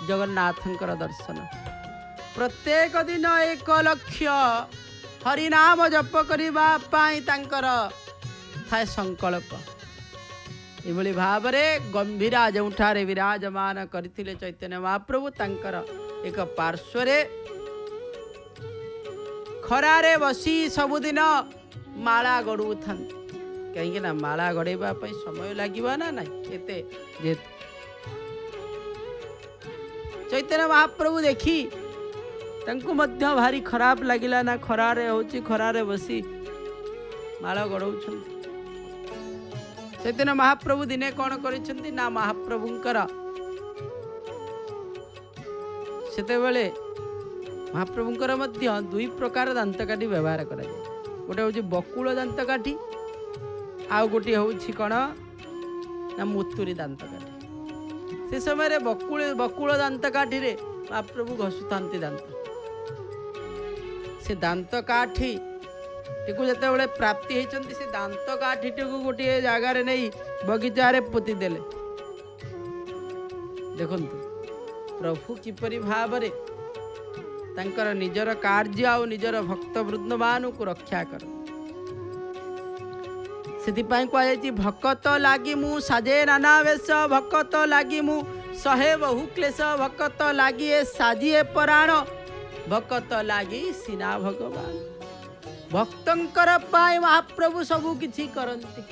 जगन्नाथंकर दर्शन। प्रत्येक दिन 1 लक्ष हरिनाम जप करबा पाई तांकर थाए संकल्प। एभली भाव रे गंभीरा जोठारे विराजमान करथिले चैतन्य महाप्रभु तांकर एक पार्श्वरे खरारे बसी सबुदिन माला गड़ू था। कहीं ना माला गड़ेबा पई समय लागिबा ना नहीं एते जेत चैतन्य महाप्रभु देखी तंकु मध्य भारी खराब लागिला ना खरारे होची खरारे बसी माला गड़ौछंती। चैतन्य महाप्रभु दिने कौन करिसेंती ना महाप्रभुंकर सेते बेले महाप्रभुंकर मध्य 2 प्रकार दांतकाठी व्यवहार करा जाय। गोटे होची बकुल दांतकाठी आउ गोटे होची कोन ना मुतुरी दांतकाठी। से समय रे बकुल दांतकाठी रे महाप्रभु घसुतांती दांत। से दांतकाठी टिकु जते बेले प्राप्ति हेचंती से दांतकाठी टिकु गोटे जगह रे नहीं बगीचा रे पोती देले। देखंतु प्रभु किपरि भाव रे तांकर निजर कार्य आ निजर भक्त वृंद मान को रक्षा कर। सेति पाई कहै भक्त लागी मु साजे नाना वेश भक्त लागी मु सहे बहु क्लेश भक्त लागी ए साजिए पराण भक्त लागी सीना भगवान। भक्तंकर पाई महाप्रभु सबु किछि करंती।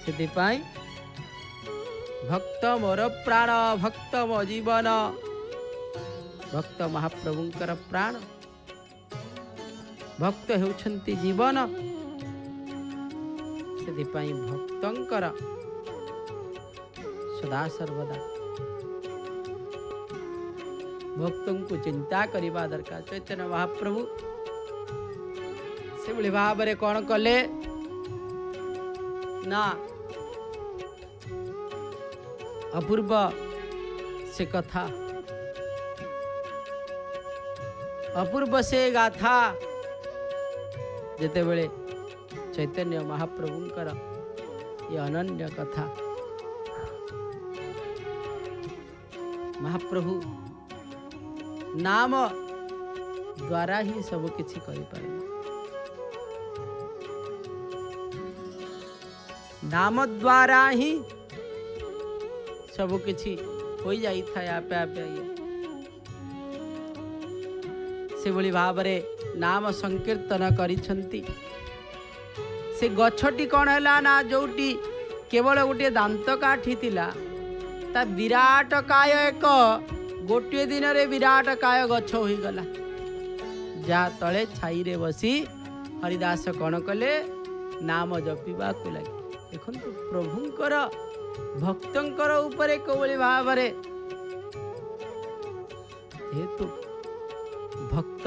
सेति पाई भक्त मोर प्राण भक्त मो जीवन भक्त महाप्रभुंकर प्राण भक्त हेउछंती जीवन। सेति पाई भक्तंकर सदा सर्वदा भक्तों को चिंता करिबा दरकार। चैतन्य महाप्रभु से भाव में कौन कले ना अपूर्व से कथा अपूर्व से गाथा जेते बेले चैतन्य महाप्रभुंकर ये अनन्य कथा महाप्रभु नाम द्वारा ही सब किछि करि पारे नाम द्वारा ही सब किछि हो जाई था आपे आपे से भली भाव रे नाम संकीर्तन करिछंती से गछटी कौन है ना जोटी केवल गोटे दांत काठी थिला ता विराट काय एक गोटे दिन रे विराट काय गछ होई गला जा तले छाई रे बसी हरिदास कौन कले नाम जपिबा को लगे देखंतु प्रभुंकर भक्तंकर ऊपर कोवली भाव रे हेतु भक्त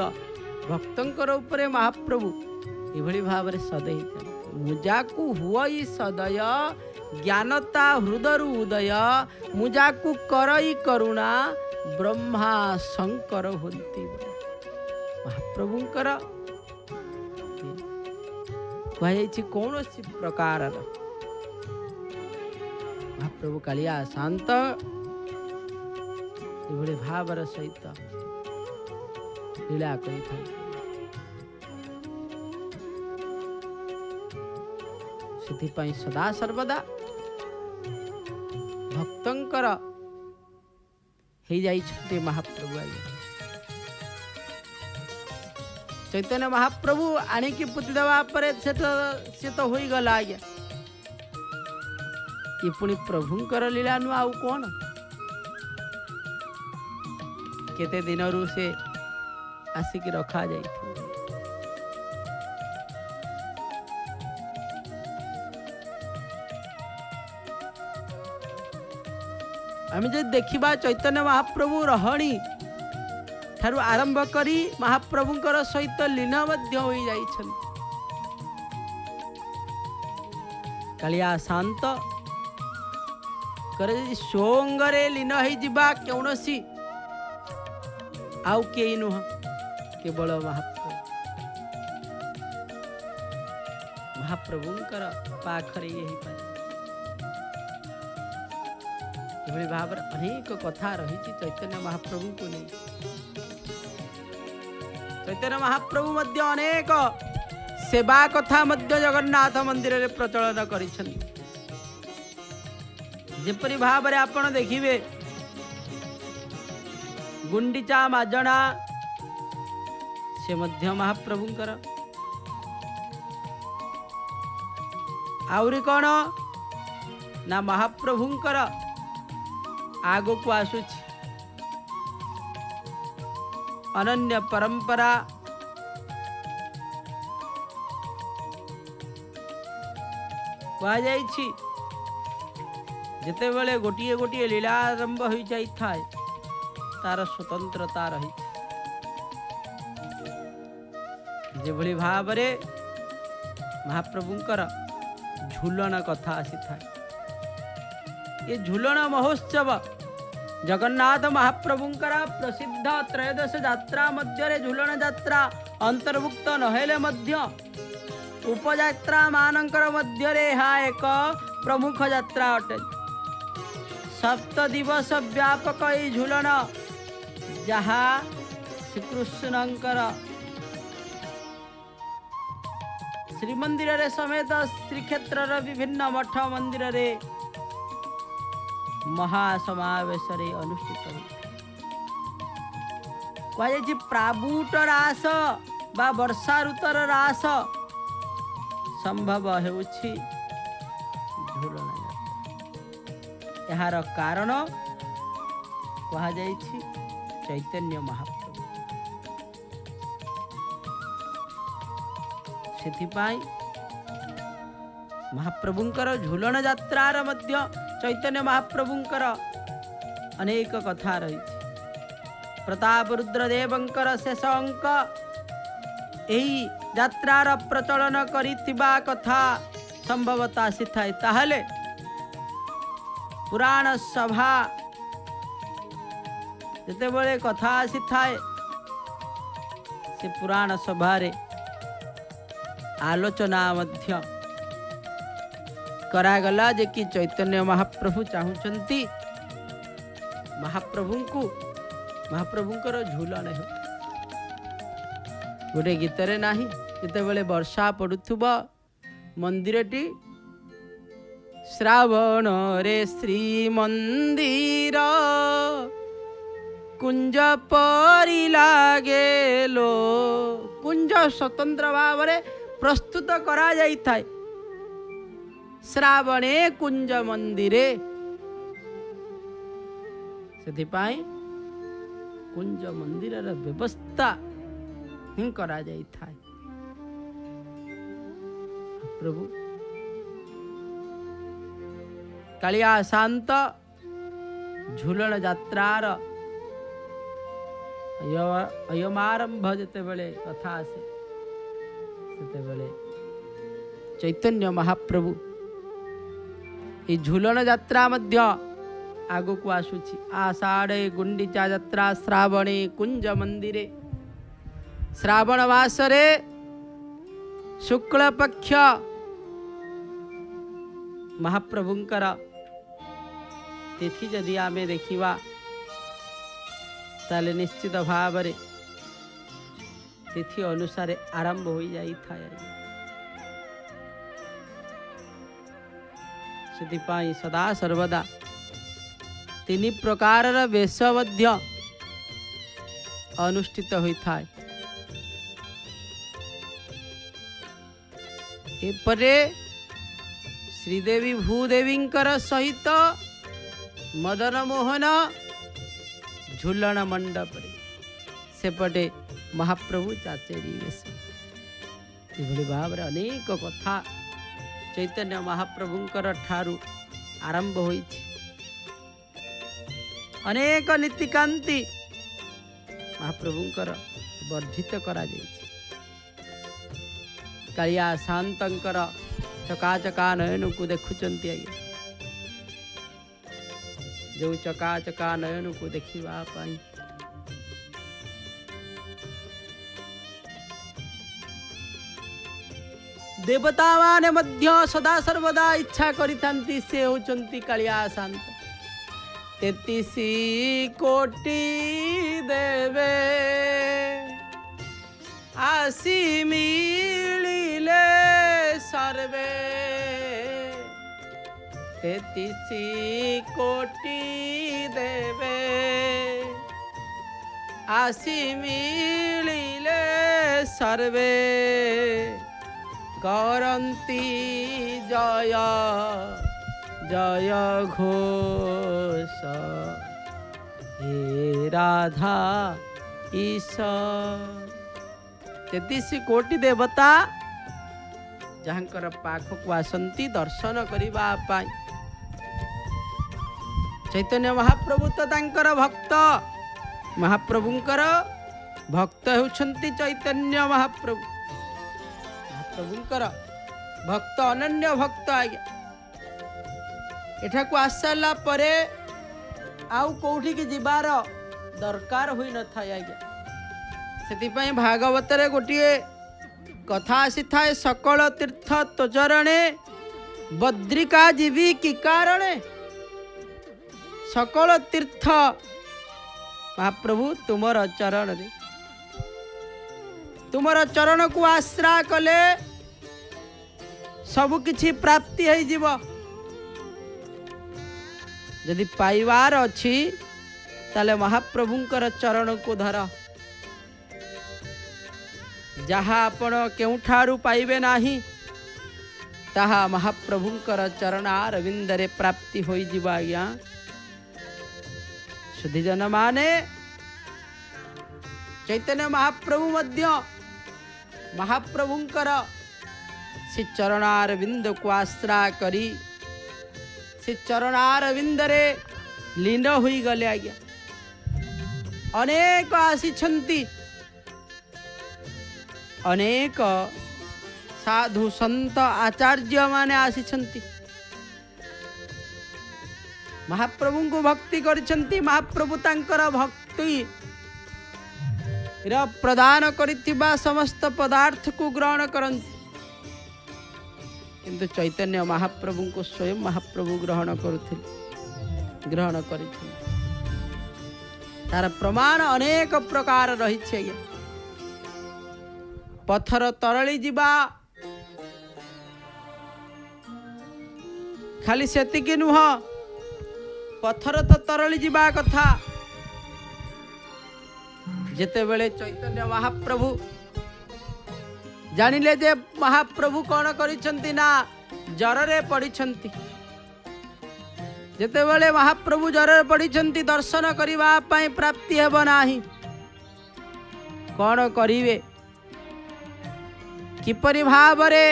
भक्तंकर ऊपर महाप्रभु एभली भाव रे सदैव मुजाकू हुई सदय ज्ञानता हृदय उदय मुजाकू करई करुणा ब्रह्मा शंकर होती महाप्रभुंकर कह कौन प्रकार महाप्रभु कालिया शांत एभली भावर सहित लीला करिथां से सदा सर्वदा भक्तंकर हो जाइछन्ते महाप्रभु आगे चैतन्य महाप्रभु आणिकी पुति देवा परे से तो हो गला आज्ञा ये पुणी प्रभुंकर लीला नु आउ कौन केते दिन रु से आसिक रखा जाई आम जो देखा चैतन्य महाप्रभु रहणी ठारू आरंभ करी महाप्रभुंकर सहित लीन हो कालिया शांत करे सोंगरे लीन हो कौनसी आउ के नुह केवल महाप्रभुंकर पाखरे यही पाए एभली भाव अनेक कथा रही चैतन्य महाप्रभु को नहीं चैतन्य महाप्रभु मध्य अनेक सेवा कथा मध्य जगन्नाथ मंदिर रे प्रचलन करिछन जेपरि भाव रे आपण देखिबे गुंडीचा माजणा से मध्य महाप्रभुंकर आउरी कौन ना महाप्रभुंकर आगो को आसुछि अनन्य परंपरा कहा जाइछि जेते बेले गोटिए गोटिए लीला आरंभ हो जाई थाए तार स्वतंत्रता रही जेभली भाव रे महाप्रभुंकर झूलन कथा आसी थाए ये झूलन महोत्सव जगन्नाथ महाप्रभुंकर प्रसिद्ध त्रयोदश यात्रा मध्य झूलन यात्रा अंतर्भुक्त नहेले मध्य उपयात्रा मानकर मध्य एक प्रमुख यात्रा अटे 7 दिवस व्यापक ये झूलन जहाँ श्रीकृष्णंकर श्रीमंदिर रे समेत श्रीक्षेत्र विभिन्न मठ मंदिर रे महासमावेश अनुष्ठित कहुछि प्राबुट रास बा वर्षा ऋतुर रास संभव हेउछि झूलन यार कारण कहा जाइछि चैतन्य महाप्रभु सेथिपाई महाप्रभुंकर झूलन यात्रार मध्य चैतन्य महाप्रभुंकर अनेक कथा रही प्रताप रुद्रदेवंकर शेष अंक यही ଯାତ୍ରାର ପ୍ରଚଳନ କରିଥିବା କଥା ସମ୍ଭବତଃ ଆସିଥାଏ। ତାହେଲେ ପୁରାଣ ସଭା ଯେତେବେଳେ କଥା ଆସିଥାଏ, ସେ ପୁରାଣ ସଭାରେ ଆଲୋଚନା ମଧ୍ୟ କରାଗଲା ଯେ କି ଚୈତନ୍ୟ ମହାପ୍ରଭୁ ଚାହୁଁଛନ୍ତି ମହାପ୍ରଭୁଙ୍କର ଝୁଲଣ ହେଉ। ଗୋଟେ ଗୀତରେ ନାହିଁ, ଯେତେବେଳେ ବର୍ଷା ପଡୁଥିବ ମନ୍ଦିରଟି ଶ୍ରାବଣରେ ଶ୍ରୀମନ୍ଦିର କୁଞ୍ଜ ପରି ଲାଗେ ଲୋ। କୁଞ୍ଜ ସ୍ୱତନ୍ତ୍ର ଭାବରେ ପ୍ରସ୍ତୁତ କରାଯାଇଥାଏ ଶ୍ରାବଣେ କୁଞ୍ଜ ମନ୍ଦିରେ। ସେଥିପାଇଁ କୁଞ୍ଜ ମନ୍ଦିରର ବ୍ୟବସ୍ଥା ହିଁ କରାଯାଇଥାଏ। ପ୍ରଭୁ କାଳିଆ ଶାନ୍ତ ଝୁଲଣ ଯାତ୍ରାର ଅୟମାରମ୍ଭ ଯେତେବେଳେ କଥା ଆସେ, ସେତେବେଳେ ଚୈତନ୍ୟ ମହାପ୍ରଭୁ এই ঝুলଣ ଯାତ୍ରା ମଧ୍ୟ ଆଗକୁ ଆସୁଛି। ଆଷାଢ଼େ ଗୁଣ୍ଡିଚା ଯାତ୍ରା ଶ୍ରାବଣେ କୁଞ୍ଜ ମନ୍ଦିରେ। ଶ୍ରାବଣ ମାସରେ ଶୁକ୍ଳ ପକ୍ଷ ମହାପ୍ରଭୁଙ୍କର ତିଥି ଯଦି ଆମେ ଦେଖିବା, ତାହେଲେ ନିଶ୍ଚିତ ଭାବରେ ତିଥି ଅନୁସାରେ ଆରମ୍ଭ ହୋଇଯାଇଥାଏ। ସେଥିପାଇଁ ସଦା ସର୍ବଦା 3 ପ୍ରକାରର ବେଶ ମଧ୍ୟ ଅନୁଷ୍ଠିତ ହୋଇଥାଏ। ଏପରେ ଶ୍ରୀଦେବୀ ଭୂଦେବୀଙ୍କର ସହିତ ମଦନ ମୋହନ ଝୁଲଣ ମଣ୍ଡପରେ, ସେପଟେ ମହାପ୍ରଭୁ ଚାଚେରି ବେଶ। ଏଭଳି ଭାବରେ ଅନେକ କଥା ଚୈତନ୍ୟ ମହାପ୍ରଭୁଙ୍କର ଠାରୁ ଆରମ୍ଭ ହୋଇଛି। ଅନେକ ନୀତିକାନ୍ତି ମହାପ୍ରଭୁଙ୍କର ବର୍ଦ୍ଧିତ କରାଯାଇଛି। କାଳିଆ ଶାନ୍ତଙ୍କର ଚକାଚକା ନୟନକୁ ଦେଖୁଛନ୍ତି ଆଜ୍ଞା। ଯେଉଁ ଚକାଚକା ନୟନକୁ ଦେଖିବା ପାଇଁ ଦେବତା ମାନେ ମଧ୍ୟ ସଦା ସର୍ବଦା ଇଚ୍ଛା କରିଥାନ୍ତି, ସେ ହେଉଛନ୍ତି କାଳିଆ ଶାନ୍ତ। 33 କୋଟି ଦେବେ ଆସି ମିଳିଲେ ସର୍ବେ। 33 କୋଟି ଦେବେ ଆସି ମିଳିଲେ ସର୍ବେ। କରନ୍ତି ଜୟ জয় ঘোষ হে রাধা ঈশ্বর। 33 କୋଟି ଦେବତା ଯାହାଙ୍କର ପାଖକୁ ଆସନ୍ତି ଦର୍ଶନ କରିବା ପାଇଁ। ଚୈତନ୍ୟ ମହାପ୍ରଭୁ ତ ତାଙ୍କର ଭକ୍ତ, ମହାପ୍ରଭୁଙ୍କର ଭକ୍ତ ହେଉଛନ୍ତି ଚୈତନ୍ୟ ମହାପ୍ରଭୁ। ମହାପ୍ରଭୁଙ୍କର ଭକ୍ତ, ଅନନ୍ୟ ଭକ୍ତ ଆଜ୍ଞା। ଏଠାକୁ ଆସିସାରିଲା ପରେ ଆଉ କୋଉଠିକି ଯିବାର ଦରକାର ହୋଇନଥାଏ ଆଜ୍ଞା। ସେଥିପାଇଁ ଭାଗବତରେ ଗୋଟିଏ କଥା ଆସିଥାଏ, ସକଳ ତୀର୍ଥ ତୋ ଚରଣେ ବଦ୍ରିକା ଯିବି କି କାରଣେ। ସକଳ ତୀର୍ଥ ମହାପ୍ରଭୁ ତୁମର ଚରଣରେ, ତୁମର ଚରଣକୁ ଆଶ୍ରା କଲେ ସବୁ କିଛି ପ୍ରାପ୍ତି ହେଇଯିବ। ଯଦି ପାଇବାର ଅଛି ତାହେଲେ ମହାପ୍ରଭୁଙ୍କର ଚରଣକୁ ଧର। ଯାହା ଆପଣ କେଉଁଠାରୁ ପାଇବେ ନାହିଁ, ତାହା ମହାପ୍ରଭୁଙ୍କର ଚରଣାରବିନ୍ଦରେ ପ୍ରାପ୍ତି ହୋଇଯିବ ଆଜ୍ଞା। ସୁଧୀଜନ ମାନେ ଚୈତନ୍ୟ ମହାପ୍ରଭୁ ମଧ୍ୟ ମହାପ୍ରଭୁଙ୍କର ସେ ଚରଣାରବିନ୍ଦକୁ ଆଶ୍ରା କରି ସେ ଚରଣାରବିନ୍ଦରେ ଲୀନ ହୋଇଗଲେ ଆଜ୍ଞା। ଅନେକ ଆସିଛନ୍ତି अनेक साधु संत आचार्य माने आसिछंती महाप्रभु को भक्ति करिछंती। महाप्रभु तांकर भक्ति प्रदान करिथिबा समस्त पदार्थ को ग्रहण करंती, किंतु चैतन्य महाप्रभु को स्वयं महाप्रभु ग्रहण करुथिले, ग्रहण करिथिले। तार प्रमाण अनेक प्रकार रही छे। पत्थर तरली जीवा खाली सेतिकी नुह, पत्थर तो तरली जीवा कथा। जेते बेले चैतन्य महाप्रभु जानिले जे महाप्रभु कौन करिछंती ना जररे पड़िछंती। जेते बेले महाप्रभु जररे पड़िछंती दर्शन करिबा पई प्राप्ति हेबो नाही, कौन करिवे, किपरि भावरे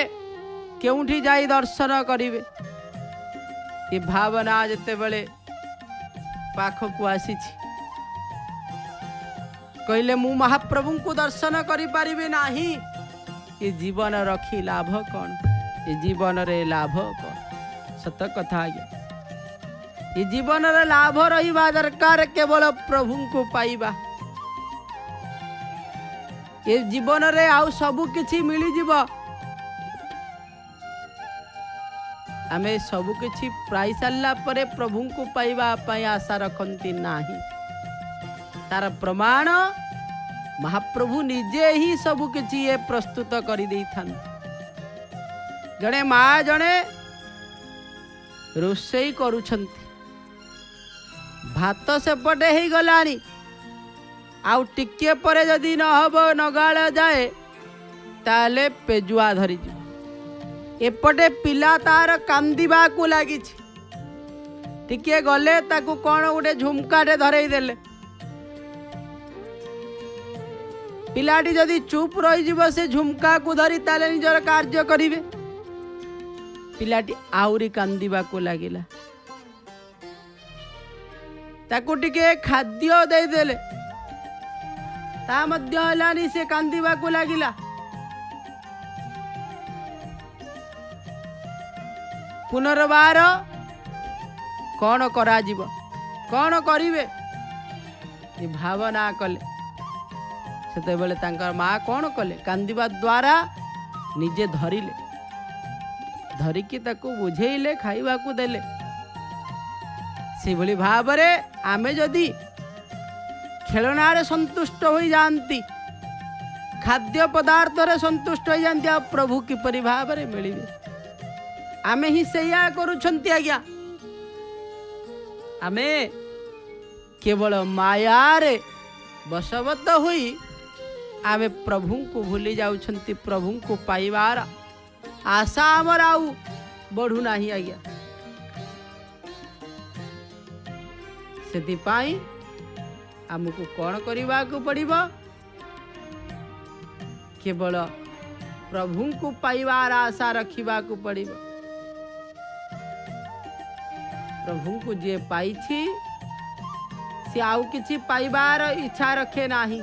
केउठी जाई दर्शन करिवे। ये भावना जेते बेले पाखकु आसीछि, कहले मु महाप्रभु को दर्शन करि परिबे नाही, ये जीवन रखी लाभ कौन, ये जीवन रे लाभ कौन। सत कथा आज्ञा, ये जीवन रे लाभ रहिबा दरकार केवल प्रभु को पाइबा। ये जीवन रे आउ सबु किछि मिली जीव, आमे सबु किछि प्राय सारला परे प्रभु को पाइबा पई आशा रखंती नाही। तार प्रमाण महाप्रभु निजे ही सबु किछि ये प्रस्तुत करि देई थान। जणे माँ जणे रोषेई करूछंती, भात सेपटे ही गलानी, आउ टिके परे जदि न हबो नगाळ जाए ताले पेजुआ धरी जी। एपटे पिला तार कांदिबा को लागिछि, टिके गले ताकू कोन गोटे झुमकाटे धरई देले, पिलाटी जदि चुप रही जीव से झुमका को धरी ताले निजर कार्य करिवे। पिलाटी आउरी कांदिबा को लागिला, ताकू टिके खाद्य दे देले, ता मध्य हलानी से कांदिबा को लागिला। पुनर्बार कौन करा जीव, कौन करिवे, ये भावना कले। सेते बेले तांकर माँ कौन कले, कांदिबा द्वारा निजे धरिले, धरिकी ताकू बुझेइले, खाइबा को देले। से भली भावरे आमे जदि खेलनारे संतुष्ट हो जाती, खाद्य पदार्थ रे संतुष्ट हो जाती, आ प्रभु किपरि भावरे मिलिबे। आमे ही सैया करूछंती आज्ञा। आमे केवल माया रे बशवत हुई आमे प्रभु को भूली जाउछंती। प्रभु को पाइबार आशा हमर आउ बढ़ू नाही आज्ञा। सेतिपाई आमको कौन करबा को पड़िबो, केवल प्रभु को पाइबार आशा रखिबा को पड़िबो। प्रभु को जे पाइछि से आउ किछि पाइबार इच्छा रखे नाही।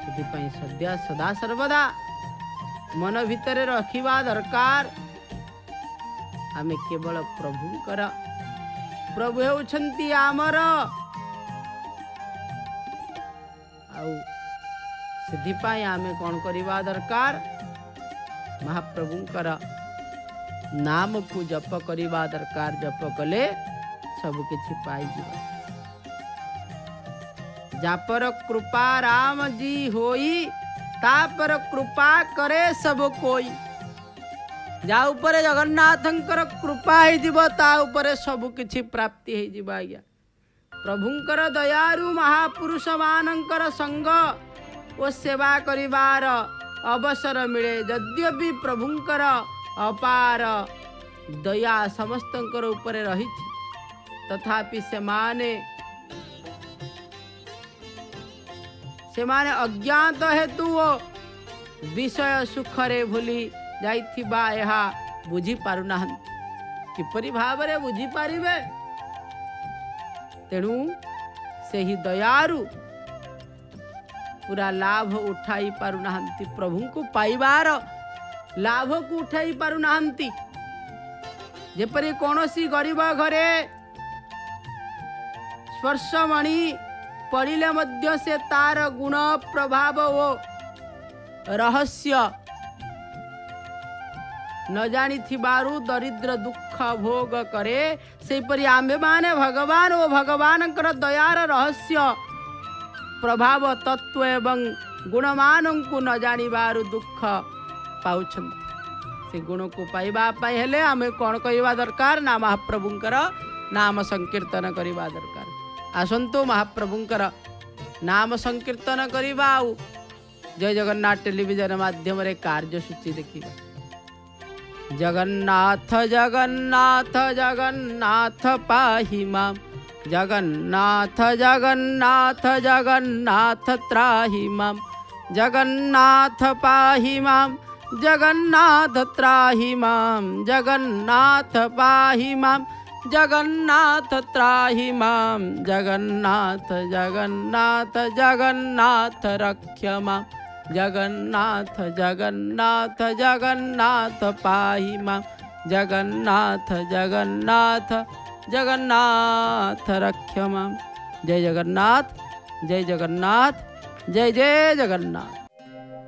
सेतिपाई सद्या सदा सर्वदा मन भितरे रखिबा दरकार। आमे केवल प्रभुंकर, प्रभु हेउछंती आमर, आउ सेतिपाई आमे कौन करबा दरकार, महाप्रभुंकर नाम को जप करबा दरकार। जप कले सब किछि पाई जीवा। जापर कृपा राम जी होई, तापर कृपा करे सब कोई। जा ऊपर जगन्नाथंकर कृपा है जीव, ता ऊपर सब किछि प्राप्ति है जीवा आज्ञा। प्रभुंकर दयारु महापुरुष मानंकर संग ओ सेवा करिबार अवसर मिले। यद्यपि प्रभुंकर अपार दया समस्तंकर ऊपर रही, तथापि सेमाने अज्ञात हेतु विषय सुखरे भूली जाइथिबा एहा बुझी पारु नाहंती। किपरि भावरे बुझी पारिबे। तेणु सेही दयारु पूरा लाभ उठाई पारु नाहंती, प्रभु को पाइबार लाभ को उठाई पारु नाहंती। जेपरि कोनोसी गरीब घरे स्पर्शमणि पड़िले मध्य से तार गुण प्रभाव ओ रहस्य न जानी थिबारु दरिद्र दुख भोग करे, सेपरि आम्भे माने भगवान ओ भगवानकर दयार रहस्य प्रभाव तत्व एवं गुणमान को न जानिबारु दुख पाउछन्ति। से गुण को पाइबा पाई हेले आमे कौन कहवा दरकार ना महाप्रभुंकर नाम संकीर्तन करवा दरकार। आसंतु महाप्रभुंकर नाम संकीर्तन करवा आउ जय जगन्नाथ टेलीविजन माध्यम रे कार्यसूची देखिबा। जगन्नाथ जगन्नाथ जगन्नाथ पाहि माम, जगन्नाथ जगन्नाथ जगन्नाथ त्राहि माम, जगन्नाथ पाहि माम, जगन्नाथ त्राहि माम, जगन्नाथ पाहि माम, जगन्नाथ त्राहि माम, जगन्नाथ जगन्नाथ जगन्नाथ रक्ष माम, जगन्नाथ जगन्नाथ जगन्नाथ पाहि माम, जगन्नाथ जगन्नाथ जगन्नाथ रक्ष माम। जय जगन्नाथ, जय जगन्नाथ, जय जय जगन्नाथ।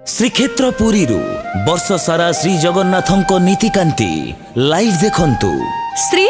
श्रीक्षेत्र पुरी वर्ष सारा श्री जगन्नाथ नीतिकांति लाइव देखंतु। श्री